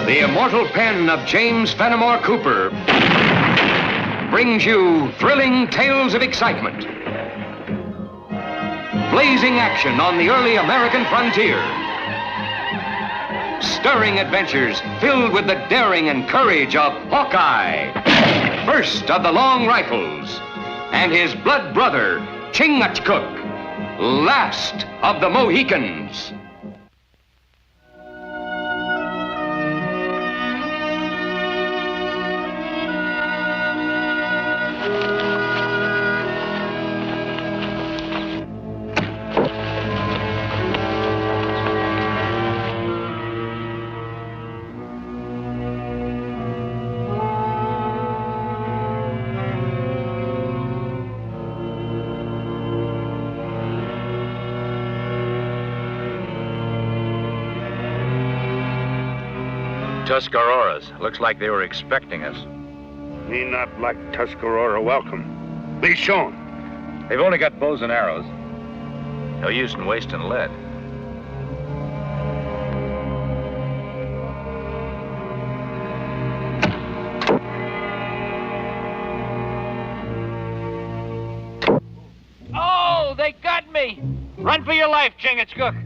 The immortal pen of James Fenimore Cooper brings you thrilling tales of excitement, blazing action on the early American frontier, stirring adventures filled with the daring and courage of Hawkeye, first of the long rifles, and his blood brother, Chingachgook, last of the Mohicans. Tuscaroras. Looks like they were expecting us. Me not like Tuscarora welcome. Be shown. They've only got bows and arrows. No use in wasting lead. Oh, they got me! Run for your life, Chingachgook.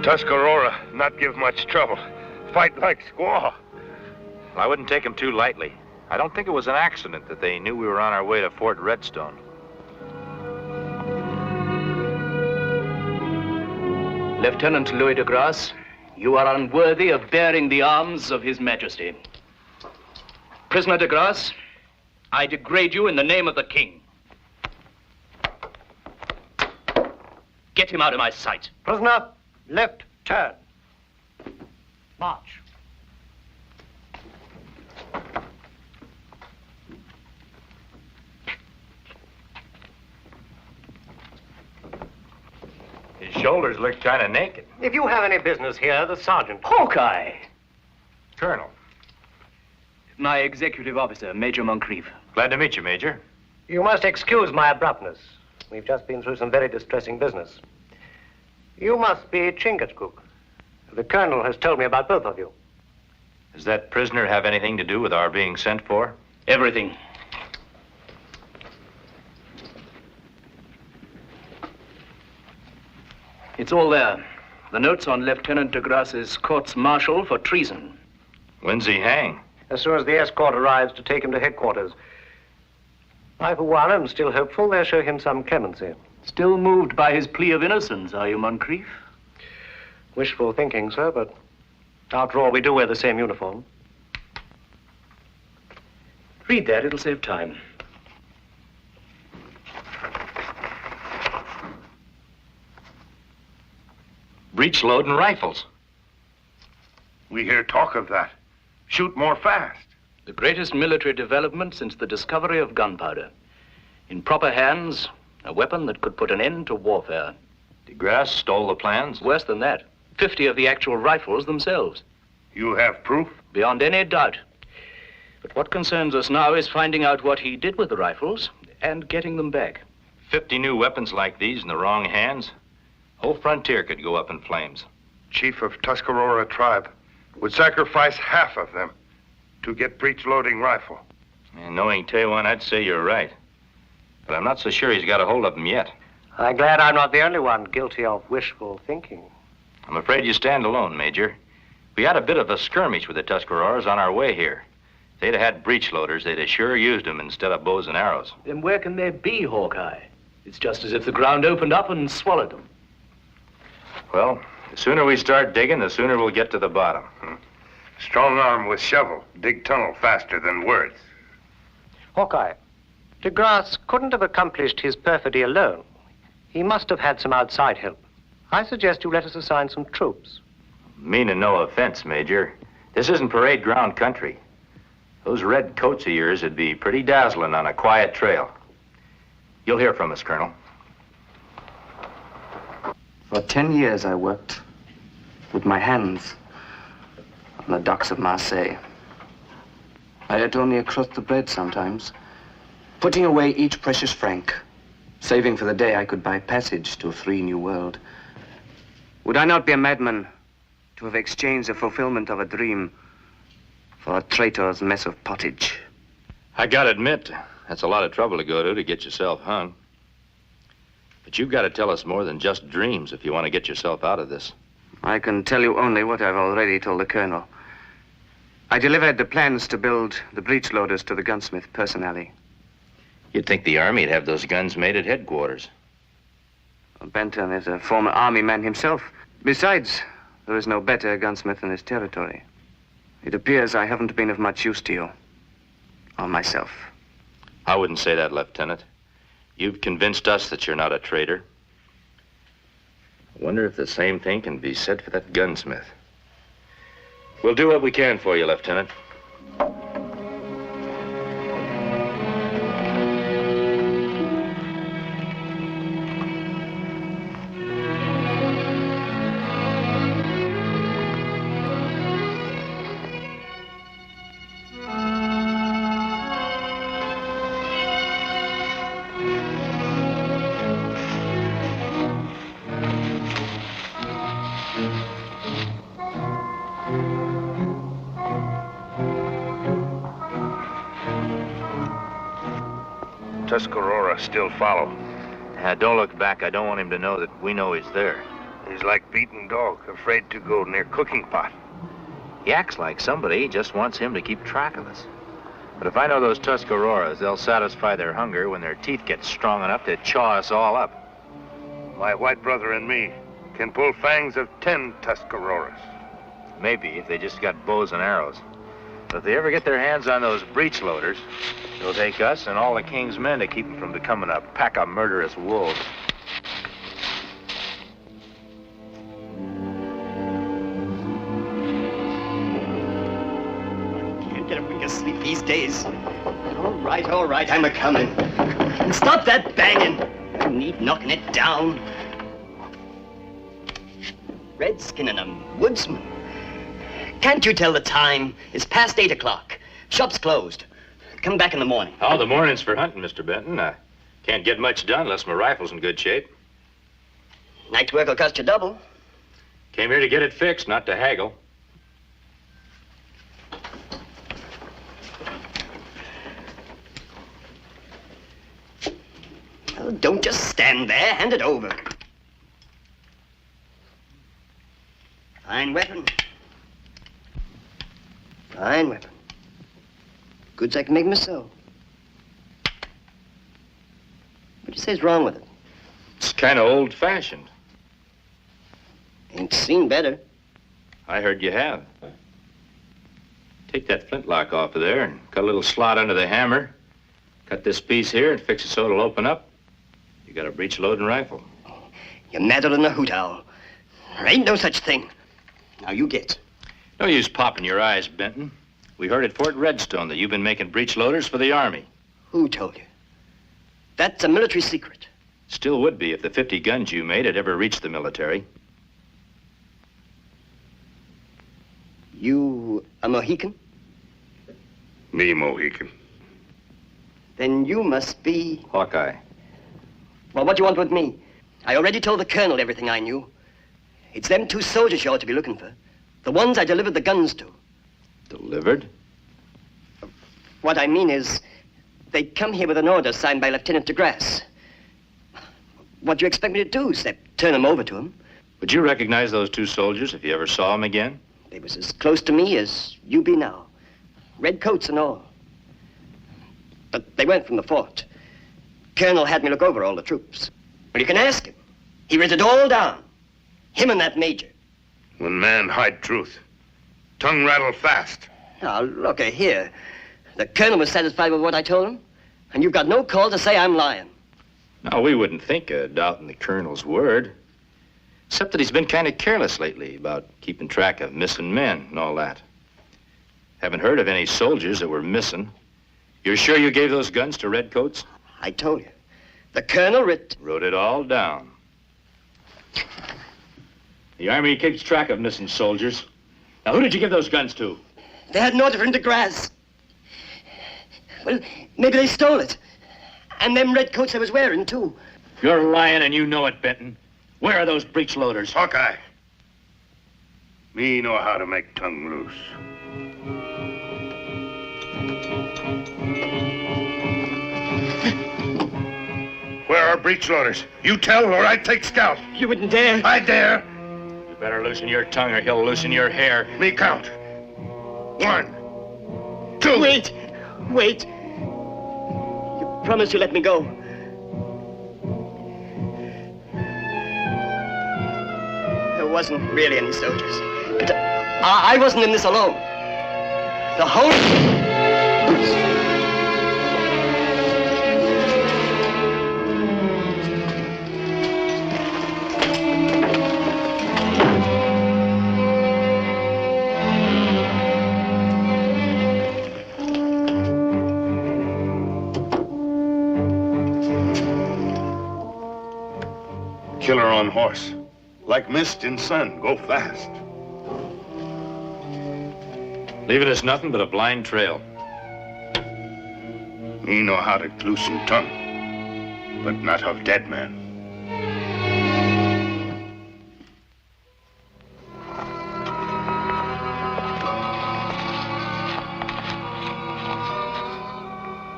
Tuscarora not give much trouble. Fight like squaw. I wouldn't take them too lightly. I don't think it was an accident that they knew we were on our way to Fort Redstone. Lieutenant Louis de Grasse, you are unworthy of bearing the arms of His Majesty. Prisoner de Grasse, I degrade you in the name of the King. Get him out of my sight. Prisoner, left turn. March. His shoulders look kind of naked. If you have any business here, the sergeant. Hawkeye! Colonel. My executive officer, Major Moncrief. Glad to meet you, Major. You must excuse my abruptness. We've just been through some very distressing business. You must be Chingachgook. The colonel has told me about both of you. Does that prisoner have anything to do with our being sent for? Everything. It's all there. The notes on Lieutenant de Grasse's courts-martial for treason. When's he hang? As soon as the escort arrives to take him to headquarters. I, for one, am still hopeful they'll show him some clemency. Still moved by his plea of innocence, are you, Moncrief? Wishful thinking, sir, but after all, we do wear the same uniform. Read that, it'll save time. Breech loading rifles. We hear talk of that. Shoot more fast. The greatest military development since the discovery of gunpowder. In proper hands, a weapon that could put an end to warfare. De Grasse stole the plans? Worse than that. 50 of the actual rifles themselves. You have proof? Beyond any doubt. But what concerns us now is finding out what he did with the rifles and getting them back. 50 new weapons like these in the wrong hands? Whole frontier could go up in flames. Chief of Tuscarora tribe would sacrifice half of them to get breech-loading rifle. And knowing Taiwan, I'd say you're right. But I'm not so sure he's got a hold of them yet. I'm glad I'm not the only one guilty of wishful thinking. I'm afraid you stand alone, Major. We had a bit of a skirmish with the Tuscaroras on our way here. If they'd have had breech loaders, they'd have sure used them instead of bows and arrows. Then where can they be, Hawkeye? It's just as if the ground opened up and swallowed them. Well, the sooner we start digging, the sooner we'll get to the bottom. Strong arm with shovel. Dig tunnel faster than words. Hawkeye, de Grasse couldn't have accomplished his perfidy alone. He must have had some outside help. I suggest you let us assign some troops. Meaning no offense, Major. This isn't parade ground country. Those red coats of yours would be pretty dazzling on a quiet trail. You'll hear from us, Colonel. For 10 years I worked with my hands on the docks of Marseille. I ate only a crust of bread sometimes, putting away each precious franc, saving for the day I could buy passage to a free new world. Would I not be a madman to have exchanged the fulfillment of a dream for a traitor's mess of pottage? I gotta admit, that's a lot of trouble to go to get yourself hung. But you've got to tell us more than just dreams if you want to get yourself out of this. I can tell you only what I've already told the colonel. I delivered the plans to build the breech loaders to the gunsmith personally. You'd think the Army'd have those guns made at headquarters. Benton is a former Army man himself. Besides, there is no better gunsmith in this territory. It appears I haven't been of much use to you, or myself. I wouldn't say that, Lieutenant. You've convinced us that you're not a traitor. I wonder if the same thing can be said for that gunsmith. We'll do what we can for you, Lieutenant. Tuscarora still follow. Don't look back. I don't want him to know that we know he's there. He's like beaten dog, afraid to go near cooking pot. He acts like somebody just wants him to keep track of us. But if I know those Tuscaroras, they'll satisfy their hunger when their teeth get strong enough to chaw us all up. My white brother and me can pull fangs of 10 Tuscaroras. Maybe if they just got bows and arrows. But if they ever get their hands on those breech loaders, it'll take us and all the king's men to keep them from becoming a pack of murderous wolves. Can't get a wink of sleep these days. All right, I'm a-coming. And stop that banging. No need knocking it down. Redskin and a woodsman. Can't you tell the time? It's past 8 o'clock. Shop's closed. Come back in the morning. Oh, the morning's for hunting, Mr. Benton. I can't get much done unless my rifle's in good shape. Night's work will cost you double. Came here to get it fixed, not to haggle. Oh, don't just stand there. Hand it over. Fine weapon. Fine weapon. Goods I can make myself. What do you say is wrong with it? It's kind of old-fashioned. Ain't seen better. I heard you have. Take that flintlock off of there and cut a little slot under the hammer. Cut this piece here and fix it so it'll open up. You got a breech-loading rifle. You're madder than a hoot owl. There ain't no such thing. Now you get. No use popping your eyes, Benton. We heard at Fort Redstone that you've been making breech loaders for the Army. Who told you? That's a military secret. Still would be if the 50 guns you made had ever reached the military. You a Mohican? Me, Mohican. Then you must be... Hawkeye. Well, what do you want with me? I already told the colonel everything I knew. It's them 2 soldiers you ought to be looking for. The ones I delivered the guns to. Delivered? What I mean is, they come here with an order signed by Lieutenant de Grasse. What do you expect me to do, except turn them over to him? Would you recognize those 2 soldiers if you ever saw them again? They was as close to me as you be now. Red coats and all. But they went from the fort. Colonel had me look over all the troops. Well, you can ask him. He writ it all down. Him and that major. When man hide truth, tongue rattle fast. Now, look here. The colonel was satisfied with what I told him, and you've got no call to say I'm lying. No, we wouldn't think of doubting the colonel's word. Except that he's been kind of careless lately about keeping track of missing men and all that. Haven't heard of any soldiers that were missing. You're sure you gave those guns to redcoats? I told you. The colonel wrote it all down. The Army keeps track of missing soldiers. Now, who did you give those guns to? They had an order from de Grasse. Well, maybe they stole it. And them redcoats I was wearing, too. You're lying and you know it, Benton. Where are those breech loaders? Hawkeye. Me know how to make tongue loose. Where are breech loaders? You tell or I take scout. You wouldn't dare. I dare. You better loosen your tongue or he'll loosen your hair. Me count. 1, 2. Wait. You promised you'd let me go. There wasn't really any soldiers. But I wasn't in this alone. The whole... Killer on horse. Like mist in sun, go fast. Leaving us nothing but a blind trail. Me know how to loosen tongue, but not of dead man.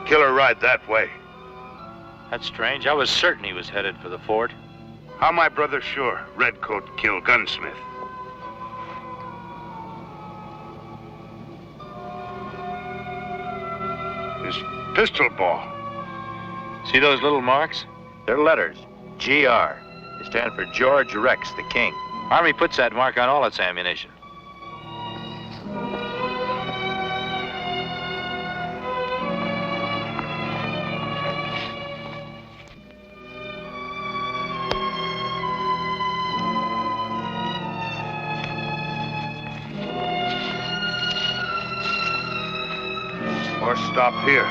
Killer ride that way. That's strange. I was certain he was headed for the fort. How my brother sure Redcoat killed gunsmith? His pistol ball. See those little marks? They're letters. GR. They stand for George Rex, the King. Army puts that mark on all its ammunition. Or stop here.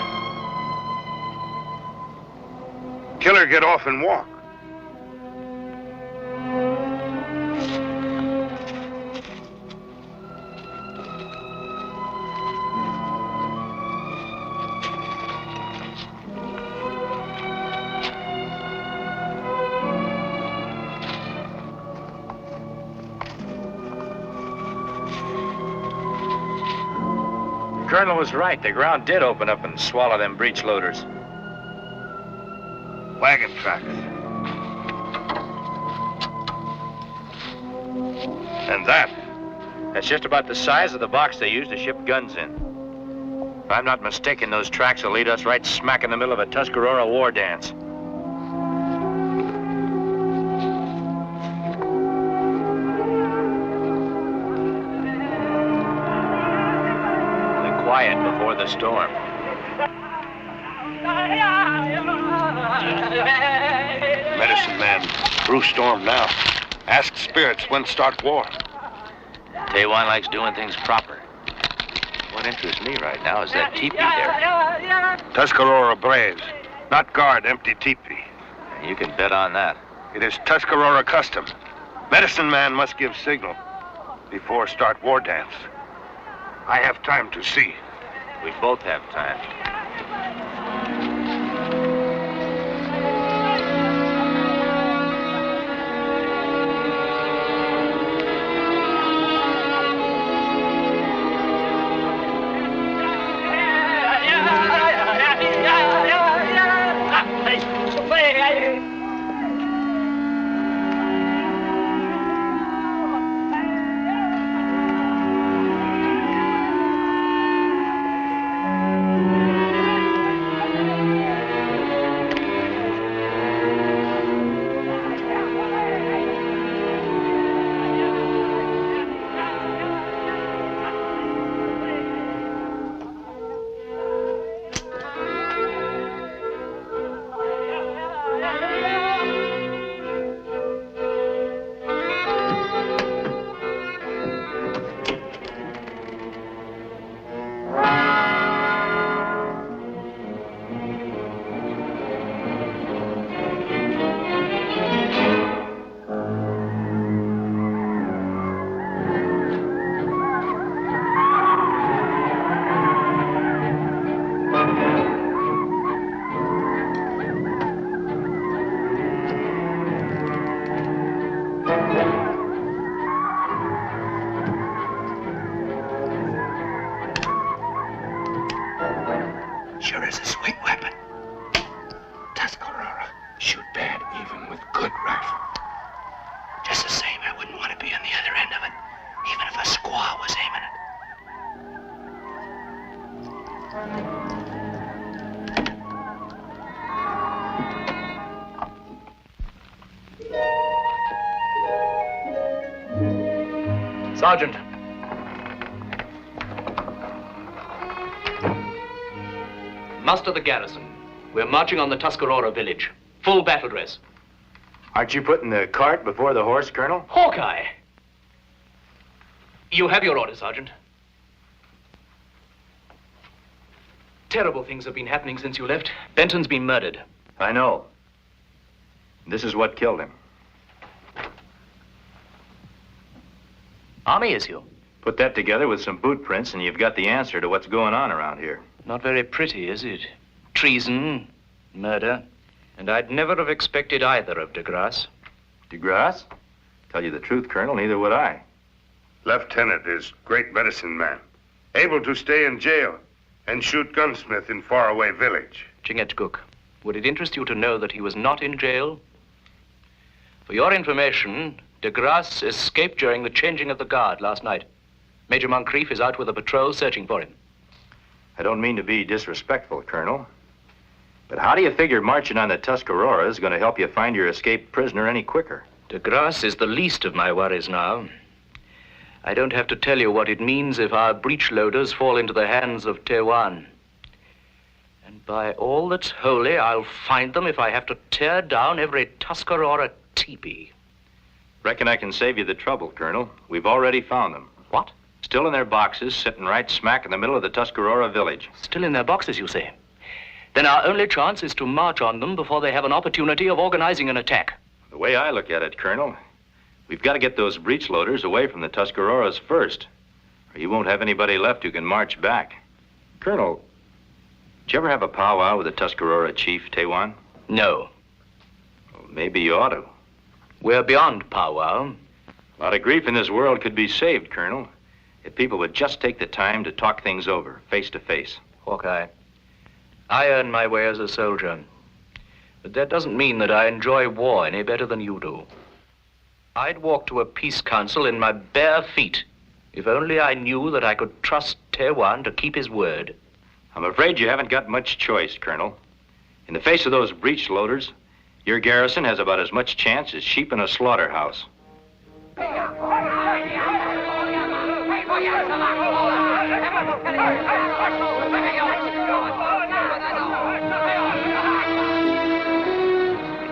Killer get off and walk. The colonel was right. The ground did open up and swallow them breech loaders. Wagon tracks. And that? That's just about the size of the box they used to ship guns in. If I'm not mistaken, those tracks will lead us right smack in the middle of a Tuscarora war dance. The quiet before the storm. Medicine man, through storm now. Ask spirits when start war. Taiwan likes doing things proper. What interests me right now is that teepee there. Tuscarora braves, not guard empty teepee. You can bet on that. It is Tuscarora custom. Medicine man must give signal before start war dance. I have time to see. We both have time. Sergeant. Muster the garrison. We're marching on the Tuscarora village. Full battle dress. Aren't you putting the cart before the horse, Colonel? Hawkeye! You have your orders, Sergeant. Terrible things have been happening since you left. Benton's been murdered. I know. This is what killed him. Army issue. Put that together with some boot prints and you've got the answer to what's going on around here. Not very pretty, is it? Treason, murder, and I'd never have expected either of de Grasse. De Grasse? Tell you the truth, Colonel, neither would I. Lieutenant is great medicine man, able to stay in jail and shoot gunsmith in faraway village. Chingachgook, would it interest you to know that he was not in jail? For your information, de Grasse escaped during the changing of the guard last night. Major Moncrief is out with a patrol searching for him. I don't mean to be disrespectful, Colonel, but how do you figure marching on the Tuscarora is going to help you find your escaped prisoner any quicker? De Grasse is the least of my worries now. I don't have to tell you what it means if our breech loaders fall into the hands of Tewan. And by all that's holy, I'll find them if I have to tear down every Tuscarora teepee. Reckon I can save you the trouble, Colonel. We've already found them. What? Still in their boxes, sitting right smack in the middle of the Tuscarora village. Still in their boxes, you say? Then our only chance is to march on them before they have an opportunity of organizing an attack. The way I look at it, Colonel, we've got to get those breech loaders away from the Tuscaroras first, or you won't have anybody left who can march back. Colonel, did you ever have a powwow with the Tuscarora chief, Tewan? No. Well, maybe you ought to. We're beyond powwow. A lot of grief in this world could be saved, Colonel, if people would just take the time to talk things over, face to face. Hawkeye, I earn my way as a soldier, but that doesn't mean that I enjoy war any better than you do. I'd walk to a peace council in my bare feet if only I knew that I could trust Tewan to keep his word. I'm afraid you haven't got much choice, Colonel. In the face of those breech loaders, your garrison has about as much chance as sheep in a slaughterhouse.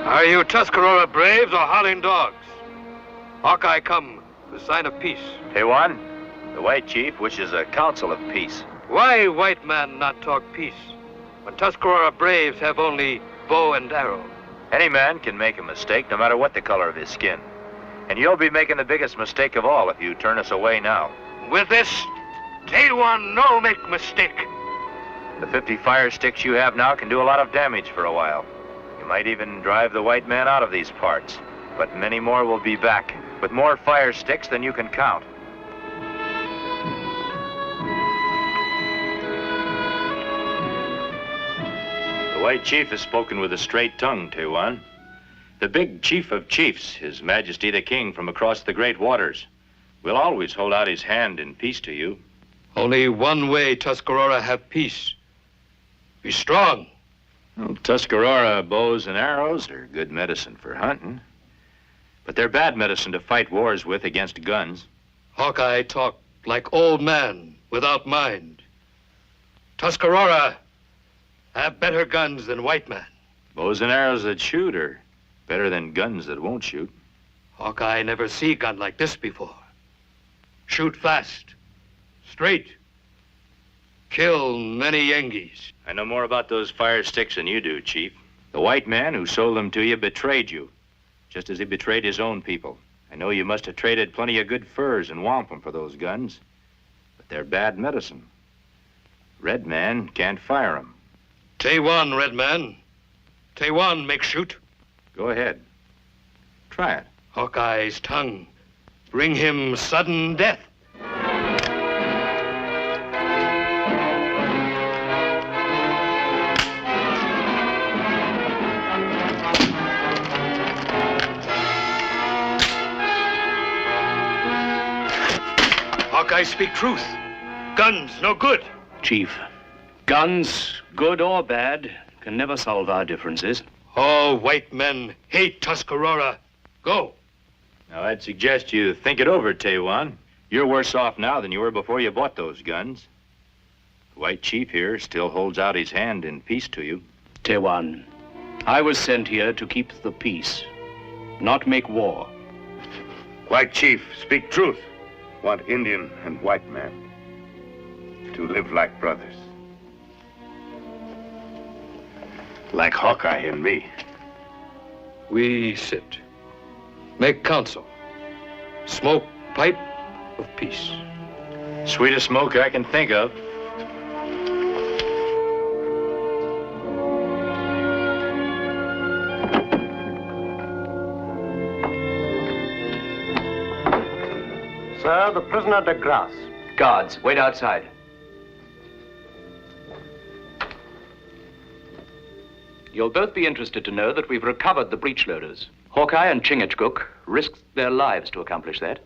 Are you Tuscarora braves or howling dogs? Hawkeye come, the sign of peace. Tewan, the white chief wishes a council of peace. Why white man not talk peace when Tuscarora braves have only bow and arrow? Any man can make a mistake, no matter what the color of his skin. And you'll be making the biggest mistake of all if you turn us away now. With this, Tewan no make mistake. The 50 fire sticks you have now can do a lot of damage for a while. You might even drive the white man out of these parts. But many more will be back, with more fire sticks than you can count. The white chief has spoken with a straight tongue, Tewan. The big chief of chiefs, His Majesty the King from across the great waters, will always hold out his hand in peace to you. Only one way Tuscarora have peace. Be strong. Well, Tuscarora bows and arrows are good medicine for hunting, but they're bad medicine to fight wars with against guns. Hawkeye talk like old man without mind. Tuscarora have better guns than white man. Bows and arrows that shoot are better than guns that won't shoot. Hawkeye never see gun like this before. Shoot fast, straight, kill many Yengeese. I know more about those fire sticks than you do, Chief. The white man who sold them to you betrayed you, just as he betrayed his own people. I know you must have traded plenty of good furs and wampum for those guns, but they're bad medicine. Red man can't fire them. Tewan, red man. Tewan make shoot. Go ahead. Try it. Hawkeye's tongue. Bring him sudden death. Hawkeye speak truth. Guns no good. Chief, guns, good or bad, can never solve our differences. Oh, white men hate Tuscarora. Go. Now, I'd suggest you think it over, Tewan. You're worse off now than you were before you bought those guns. The white chief here still holds out his hand in peace to you. Tewan, I was sent here to keep the peace, not make war. White chief, speak truth. Want Indian and white man to live like brothers. Like Hawkeye and me. We sit, make counsel, smoke pipe of peace. Sweetest smoke I can think of. Sir, the prisoner de Grasse. Guards, wait outside. You'll both be interested to know that we've recovered the breechloaders. Hawkeye and Chingachgook risked their lives to accomplish that.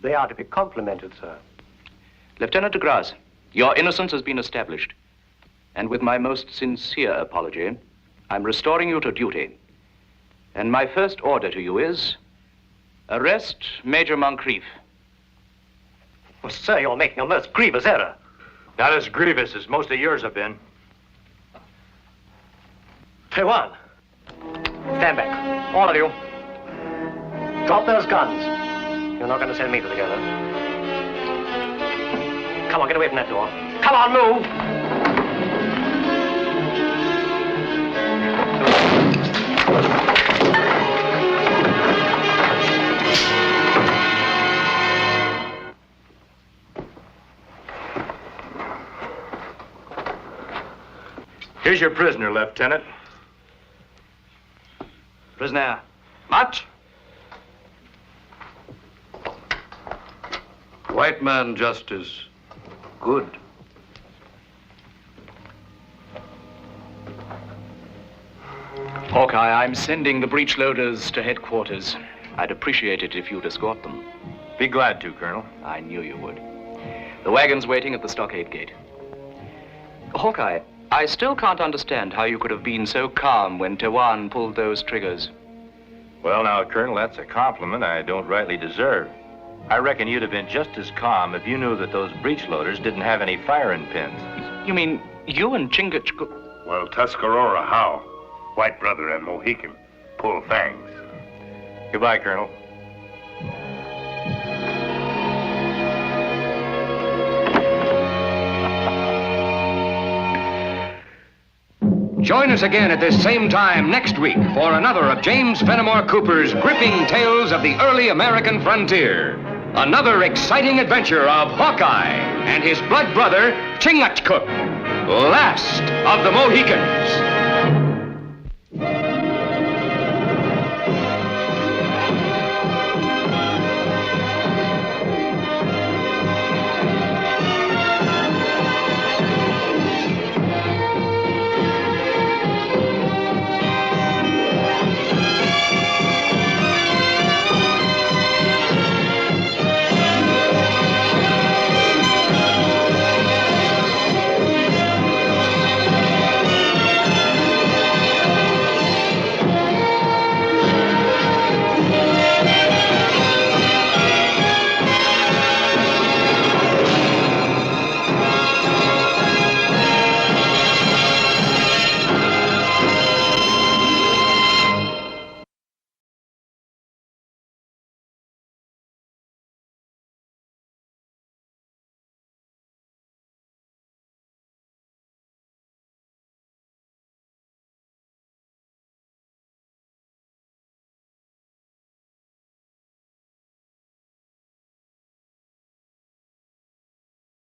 They are to be complimented, sir. Lieutenant de Grasse, your innocence has been established. And with my most sincere apology, I'm restoring you to duty. And my first order to you is, arrest Major Moncrief. Well, sir, you're making a most grievous error. Not as grievous as most of yours have been. Tewan, stand back. All of you. Drop those guns. You're not going to send me to the gallows. Come on, get away from that door. Come on, move! Here's your prisoner, Lieutenant. Prisoner, march. White man justice, good. Hawkeye, I'm sending the breechloaders to headquarters. I'd appreciate it if you'd escort them. Be glad to, Colonel. I knew you would. The wagon's waiting at the stockade gate. Hawkeye, I still can't understand how you could have been so calm when Tewan pulled those triggers. Well, now, Colonel, that's a compliment I don't rightly deserve. I reckon you'd have been just as calm if you knew that those breechloaders didn't have any firing pins. You mean you and Chingachgook? Well, Tuscarora, how? White brother and Mohican pull fangs. Goodbye, Colonel. Join us again at this same time next week for another of James Fenimore Cooper's gripping tales of the early American frontier. Another exciting adventure of Hawkeye and his blood brother, Chingachgook, last of the Mohicans.